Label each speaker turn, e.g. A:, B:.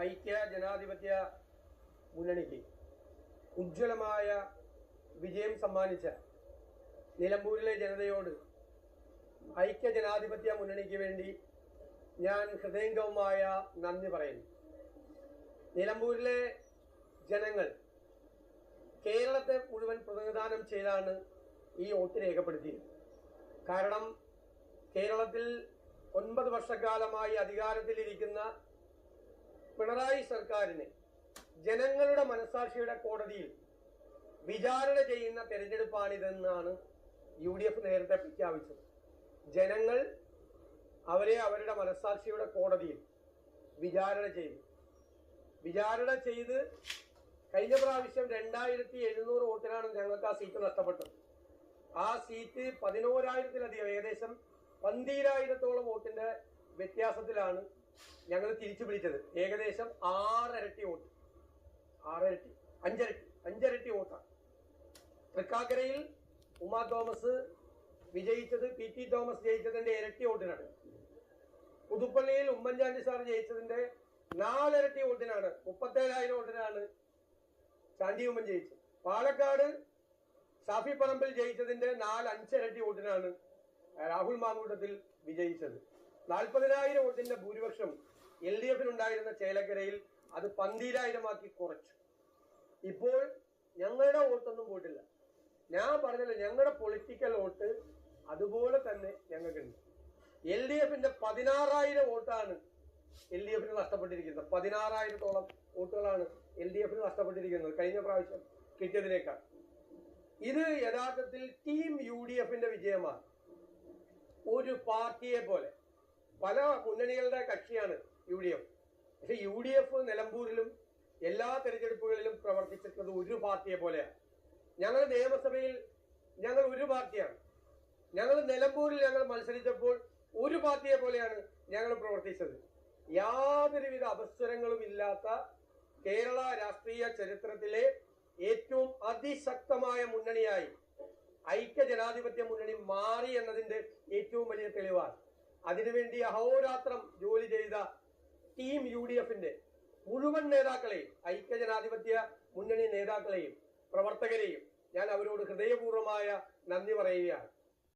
A: ഐക്യ ജനാധിപത്യ മുന്നണിക്ക് ഉജ്ജ്വലമായ വിജയം സമ്മാനിച്ച നിലമ്പൂരിലെ ജനതയോട് ഐക്യ ജനാധിപത്യ മുന്നണിക്ക് വേണ്ടി ഞാൻ ഹൃദയംഗമമായ നന്ദി പറയുന്നു. നിലമ്പൂരിലെ ജനങ്ങൾ കേരളത്തെ മുഴുവൻ പ്രതിനിധാനം ചെയ്താണ് ഈ വോട്ട് രേഖപ്പെടുത്തിയത്. കാരണം കേരളത്തിൽ 9 വർഷക്കാലമായി അധികാരത്തിലിരിക്കുന്ന പിണറായി സർക്കാരിനെ ജനങ്ങളുടെ മനസാക്ഷിയുടെ കോടതിയിൽ വിചാരണ ചെയ്യുന്ന തെരഞ്ഞെടുപ്പാണിതെന്നാണ് UDF നേരത്തെ പ്രഖ്യാപിച്ചത്. ജനങ്ങൾ അവരെ അവരുടെ മനസാക്ഷിയുടെ കോടതിയിൽ വിചാരണ ചെയ്ത് കഴിഞ്ഞ പ്രാവശ്യം 2700 വോട്ടിനാണ് ഞങ്ങൾക്ക് ആ സീറ്റ് നഷ്ടപ്പെട്ടത്. ആ സീറ്റ് 11,000-ലധികം, ഏകദേശം 12,000-ഓളം വോട്ടിന്റെ വ്യത്യാസത്തിലാണ് ഞങ്ങൾ തിരിച്ചു പിടിച്ചത്. ഏകദേശം 6 ഇരട്ടി വോട്ട്, 5 ഇരട്ടി വോട്ടാണ്. തൃക്കാക്കരയിൽ ഉമാ തോമസ് വിജയിച്ചത് PT തോമസ് ജയിച്ചതിന്റെ ഇരട്ടി വോട്ടിനാണ്. പുതുപ്പള്ളിയിൽ ഉമ്മൻചാണ്ടി സാർ ജയിച്ചതിന്റെ 4 ഇരട്ടി വോട്ടിനാണ്, 37,000 വോട്ടിനാണ് ചാണ്ടി ഉമ്മൻ ജയിച്ചത്. പാലക്കാട് ഷാഫി പറമ്പിൽ ജയിച്ചതിന്റെ 4-5 ഇരട്ടി വോട്ടിനാണ് രാഹുൽ മാങ്കൂട്ടത്തിൽ വിജയിച്ചത്. 40,000 വോട്ടിന്റെ ഭൂരിപക്ഷം LDF-നുണ്ടായിരുന്ന ചേലക്കരയിൽ അത് 12,000-ആക്കി കുറച്ചു. ഇപ്പോൾ ഞങ്ങളുടെ വോട്ടൊന്നും പോയിട്ടില്ല. ഞാൻ പറഞ്ഞല്ലോ, ഞങ്ങളുടെ പൊളിറ്റിക്കൽ വോട്ട് അതുപോലെ തന്നെ ഞങ്ങൾക്കുണ്ട്. LDF-ന്റെ 16,000 വോട്ടാണ് LDF-ന് നഷ്ടപ്പെട്ടിരിക്കുന്നത്. 16,000-ഓളം വോട്ടുകളാണ് LDF-ന് നഷ്ടപ്പെട്ടിരിക്കുന്നത് കഴിഞ്ഞ പ്രാവശ്യം കിട്ടിയതിനേക്കാൾ. ഇത് യഥാർത്ഥത്തിൽ ടീം UDF-ന്റെ വിജയമാണ്. ഒരു പാർട്ടിയെ പോലെ, പല മുന്നണികളുടെ കക്ഷിയാണ് UDF. പക്ഷെ UDF നിലമ്പൂരിലും എല്ലാ തെരഞ്ഞെടുപ്പുകളിലും പ്രവർത്തിച്ചിട്ടുള്ളത് ഒരു പാർട്ടിയെ പോലെയാണ്. ഞങ്ങൾ നിയമസഭയിൽ ഞങ്ങൾ ഒരു പാർട്ടിയാണ്. ഞങ്ങൾ നിലമ്പൂരിൽ മത്സരിച്ചപ്പോൾ ഒരു പാർട്ടിയെ പോലെയാണ് ഞങ്ങൾ പ്രവർത്തിച്ചത്. യാതൊരുവിധ അപസ്വരങ്ങളും ഇല്ലാത്ത കേരള രാഷ്ട്രീയ ചരിത്രത്തിലെ ഏറ്റവും അതിശക്തമായ മുന്നണിയായി ഐക്യ ജനാധിപത്യ മുന്നണി മാറി എന്നതിന്റെ ഏറ്റവും വലിയ തെളിവാണ്. അതിനുവേണ്ടി അഹോരാത്രം ജോലി ചെയ്ത ടീം UDF-ന്റെ മുഴുവൻ നേതാക്കളെയും, ഐക്യ ജനാധിപത്യ മുന്നണി നേതാക്കളെയും പ്രവർത്തകരെയും ഞാൻ അവരോട് ഹൃദയപൂർവ്വമായ നന്ദി പറയുകയാണ്.